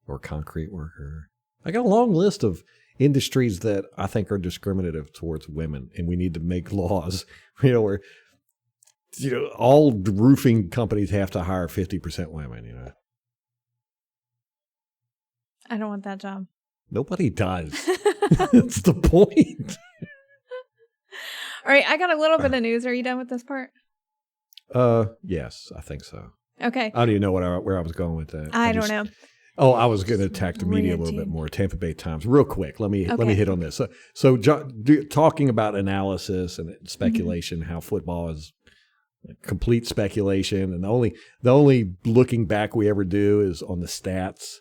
or concrete worker. I got a long list of industries that I think are discriminative towards women, and we need to make laws, where, all roofing companies have to hire 50% women, I don't want that job. Nobody does. That's the point. All right, I got a little bit of news. Are you done with this part? Yes, I think so. Okay. I don't even know where I was going with that. I don't know. Oh, I was going to attack the media a little bit more. Tampa Bay Times, real quick. Let me hit on this. So talking about analysis and speculation, how football is complete speculation, and the only looking back we ever do is on the stats.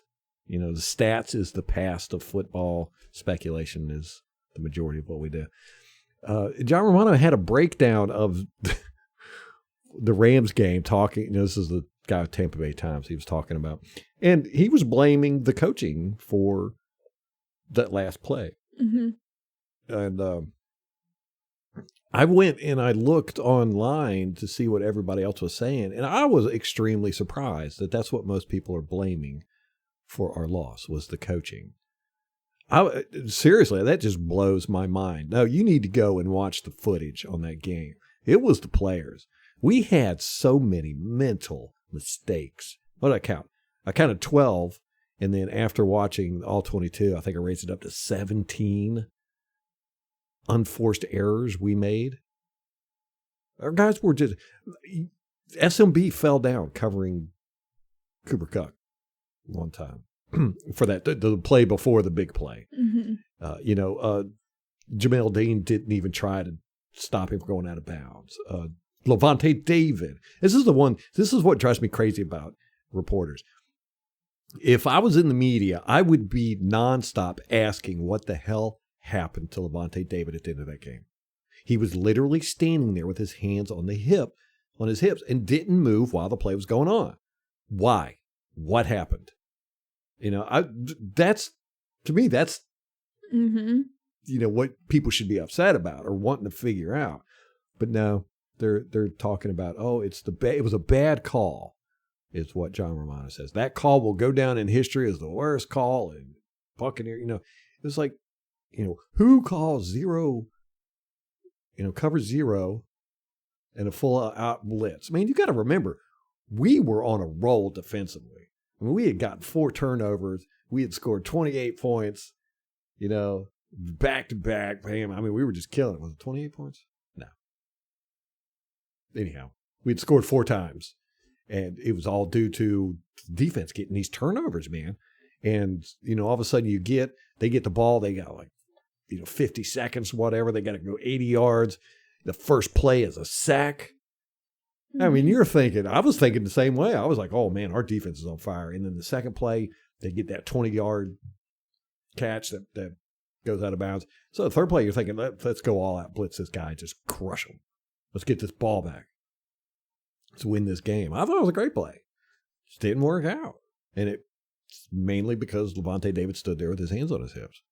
The stats is the past of football. Speculation is the majority of what we do. John Romano had a breakdown of the Rams game. Talking, this is the guy with Tampa Bay Times. He was talking about, and he was blaming the coaching for that last play. Mm-hmm. And I went and I looked online to see what everybody else was saying, and I was extremely surprised that that's what most people are blaming for our loss, was the coaching. Seriously, that just blows my mind. No, you need to go and watch the footage on that game. It was the players. We had so many mental mistakes. What did I count? I counted 12, and then after watching all 22, I think I raised it up to 17 unforced errors we made. Our guys were just... SMB fell down covering Cooper Kupp one time for that the play before the big play. Mm-hmm. Jamel Dean didn't even try to stop him from going out of bounds. Levante David. This is what drives me crazy about reporters. If I was in the media, I would be nonstop asking what the hell happened to Levante David at the end of that game. He was literally standing there with his hands on his hips, and didn't move while the play was going on. Why? What happened? That's Mm-hmm. What people should be upset about or wanting to figure out. But no, they're talking about, it was a bad call, is what John Romano says. That call will go down in history as the worst call in Buccaneers. It's like, who calls zero, cover zero and a full out blitz? I mean, you got to remember, we were on a roll defensively. I mean, we had gotten 4 turnovers. We had scored 28 points, back to back. Bam. I mean, we were just killing it. Was it 28 points? No. Anyhow, we had scored 4 times, and it was all due to defense getting these turnovers, man. And, all of a sudden they get the ball. They got 50 seconds, whatever. They got to go 80 yards. The first play is a sack. I mean, I was thinking the same way. I was like, oh man, our defense is on fire. And then the second play, they get that 20-yard catch that goes out of bounds. So the third play, you're thinking, let's go all out, blitz this guy, just crush him. Let's get this ball back. Let's win this game. I thought it was a great play. Just didn't work out. And it's mainly because Levante David stood there with his hands on his hips.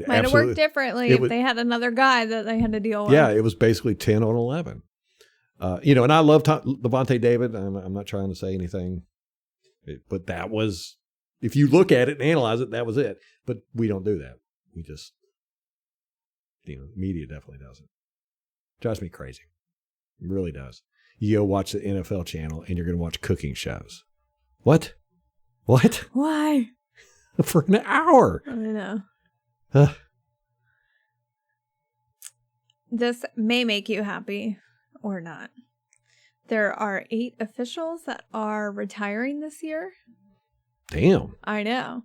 Might have worked differently if they had another guy that they had to deal with. Yeah, it was basically 10 on 11. And I love Levante David. I'm not trying to say anything, but that was, if you look at it and analyze it, that was it. But we don't do that. We just, media definitely doesn't. Drives me crazy. It really does. You go watch the NFL channel and you're going to watch cooking shows. What? Why? For an hour. I know. This may make you happy. Or not. There are 8 officials that are retiring this year. Damn. I know.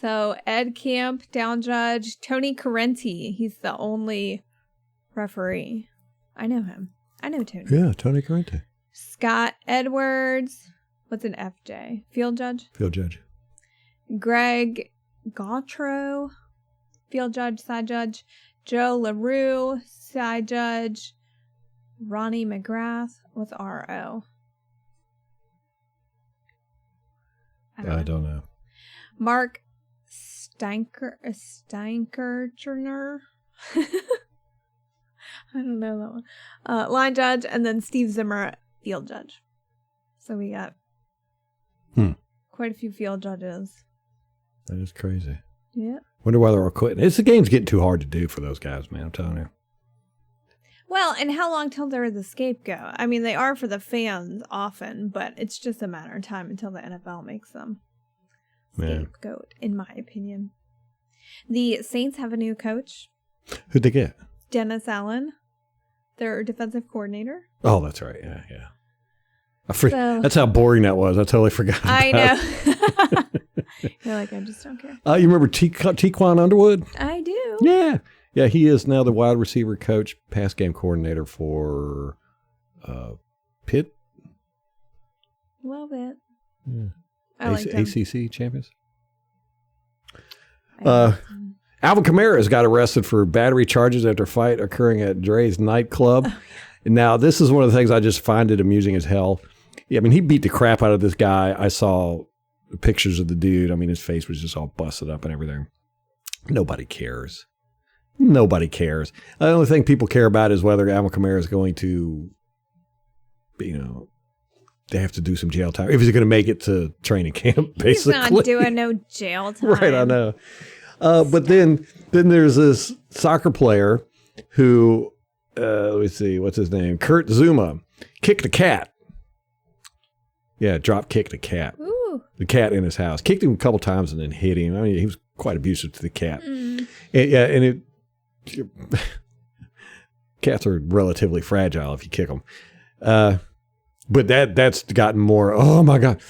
So Ed Camp, down judge, Tony Correnti. He's the only referee. I know him. I know Tony. Yeah, Tony Correnti. Scott Edwards. What's an FJ? Field judge? Field judge. Greg Gautreaux. Field judge, side judge. Joe LaRue, side judge. Ronnie McGrath with RO. I don't know. Mark Steinkertner. I don't know that one. Line judge, and then Steve Zimmer, field judge. So we got quite a few field judges. That is crazy. Yeah. Wonder why they're all quitting. The game's getting too hard to do for those guys, man. I'm telling you. Well, and how long till they're the scapegoat? I mean, they are for the fans often, but it's just a matter of time until the NFL makes them scapegoat, in my opinion. The Saints have a new coach. Who'd they get? Dennis Allen, their defensive coordinator. Oh, that's right. Yeah. That's how boring that was. I totally forgot. I know. You're like, I just don't care. You remember Tequan Underwood? I do. Yeah. Yeah, he is now the wide receiver coach, pass game coordinator for Pitt. Love it. Yeah. I like him. ACC champions. Alvin Kamara got arrested for battery charges after a fight occurring at Dre's nightclub. Now, this is one of the things I just find it amusing as hell. Yeah, I mean, he beat the crap out of this guy. I saw pictures of the dude. I mean, his face was just all busted up and everything. Nobody cares. Nobody cares. The only thing people care about is whether Alvin Kamara is going to, they have to do some jail time. If he's going to make it to training camp, basically. He's not doing no jail time. Right, I know. But then there's this soccer player who, let me see, what's his name? Kurt Zuma kicked a cat. Yeah, drop kicked a cat. Ooh. The cat in his house. Kicked him a couple times and then hit him. I mean, he was quite abusive to the cat. Cats are relatively fragile if you kick them. But that's gotten more. Oh my God!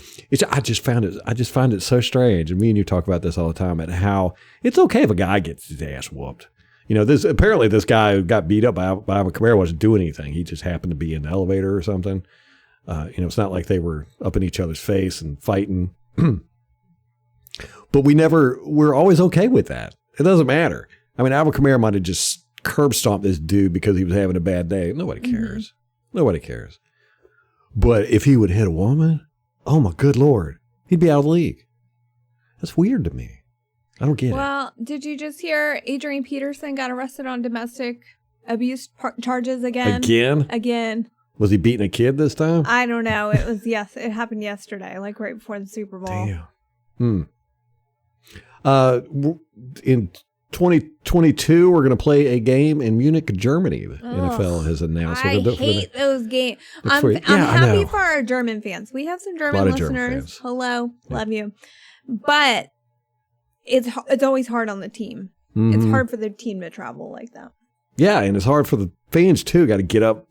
I just find it so strange. And me and you talk about this all the time. At how it's okay if a guy gets his ass whooped. This guy who got beat up by Alvin Kamara wasn't doing anything. He just happened to be in the elevator or something. It's not like they were up in each other's face and fighting. But we're always okay with that. It doesn't matter. I mean, Alvin Kamara might have just curb stomped this dude because he was having a bad day. Nobody cares. Mm-hmm. Nobody cares. But if he would hit a woman, oh my good Lord, he'd be out of the league. That's weird to me. I don't get it. Well, did you just hear Adrian Peterson got arrested on domestic abuse charges again? Again. Was he beating a kid this time? I don't know. It happened yesterday, like right before the Super Bowl. Damn. In 2022, we're going to play a game in Munich, Germany. The NFL has announced. I hate those games. I'm happy for our German fans. We have some German listeners. Hello. Yeah. Love you. But it's always hard on the team. Mm-hmm. It's hard for the team to travel like that. Yeah, and it's hard for the fans, too. Got to get up.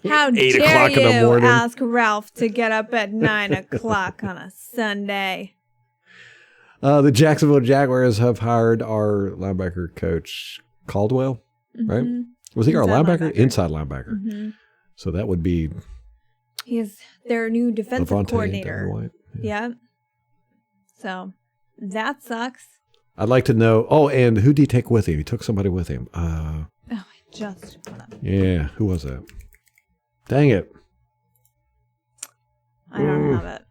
How 8 dare o'clock in the morning. Ask Ralph to get up at 9 o'clock on a Sunday? The Jacksonville Jaguars have hired our linebacker coach, Caldwell, right? Was he our linebacker? Inside linebacker. Mm-hmm. So that would be... He is their new defensive Levante coordinator. David. Yeah. So that sucks. I'd like to know... Oh, and who did he take with him? He took somebody with him. Yeah, who was that? Dang it. I don't have it.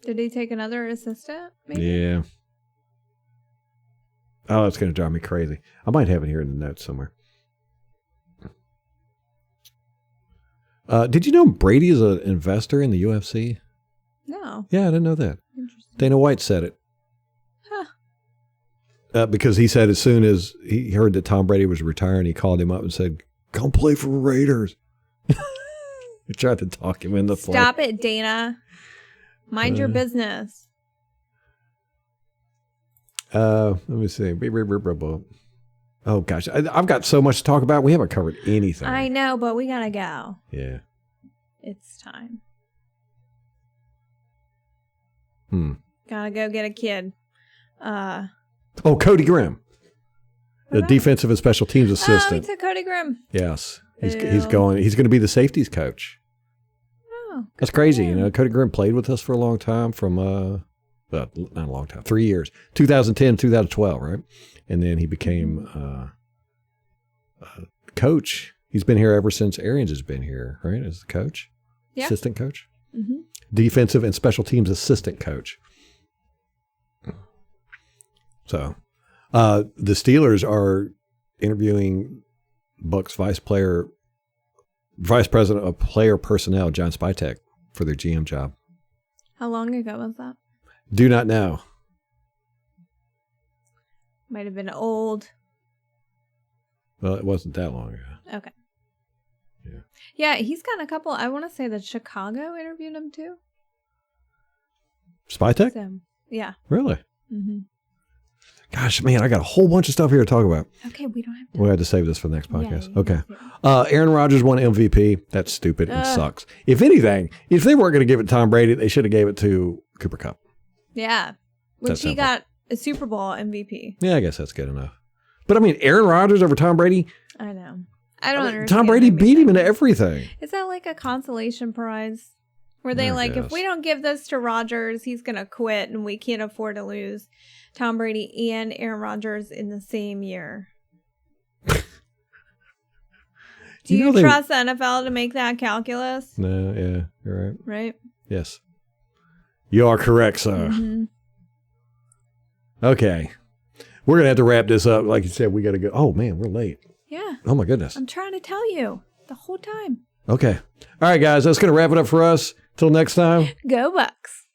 Did he take another assistant? Maybe? Yeah. Oh, it's going to drive me crazy. I might have it here in the notes somewhere. Did you know Brady is an investor in the UFC? No. Yeah, I didn't know that. Interesting. Dana White said it. Because he said as soon as he heard that Tom Brady was retiring, he called him up and said, "Come play for the Raiders." He tried to talk him into play. Stop it, Dana. Mind your business. Let me see. Oh, gosh. I've got so much to talk about. We haven't covered anything. I know, but we got to go. Yeah. It's time. Gotta go get a kid. Cody Grimm. The defensive and special teams assistant. Oh, it's a Cody Grimm. Yes. He's going to be the safeties coach. Oh, that's crazy. Cody Grimm played with us for a long time from, not a long time, 3 years, 2010, 2012, right? And then he became coach. He's been here ever since Arians has been here, right? As the coach, assistant coach. Defensive and special teams assistant coach. So, the Steelers are interviewing Bucs vice president of player personnel, John Spytek, for their GM job. How long ago was that? Do not know. Might have been old. Well, it wasn't that long ago. Okay. Yeah. Yeah, he's got a couple. I want to say that Chicago interviewed him too. Spytek? So, yeah. Really? Mm-hmm. Gosh, man, I got a whole bunch of stuff here to talk about. Okay, we don't have to. We had to save this for the next podcast. Yeah, Okay. yeah. Aaron Rodgers won MVP. That's stupid and sucks. If anything, if they weren't going to give it to Tom Brady, they should have gave it to Cooper Kupp. Yeah. Which That's he simple. got a Super Bowl MVP. Yeah, I guess that's good enough. But I mean, Aaron Rodgers over Tom Brady. I know. I don't understand. Tom Brady beat him into everything. Is that like a consolation prize? Where they I if guess. we don't give this to Rodgers, he's going to quit and we can't afford to lose Tom Brady and Aaron Rodgers in the same year. Do you trust the NFL to make that calculus? No, yeah, you're right. Right? Yes. You are correct, sir. Mm-hmm. Okay. We're going to have to wrap this up. Like you said, we got to go. Oh, man, we're late. Yeah. Oh, my goodness. I'm trying to tell you the whole time. Okay. All right, guys, that's going to wrap it up for us. Till next time. Go Bucks.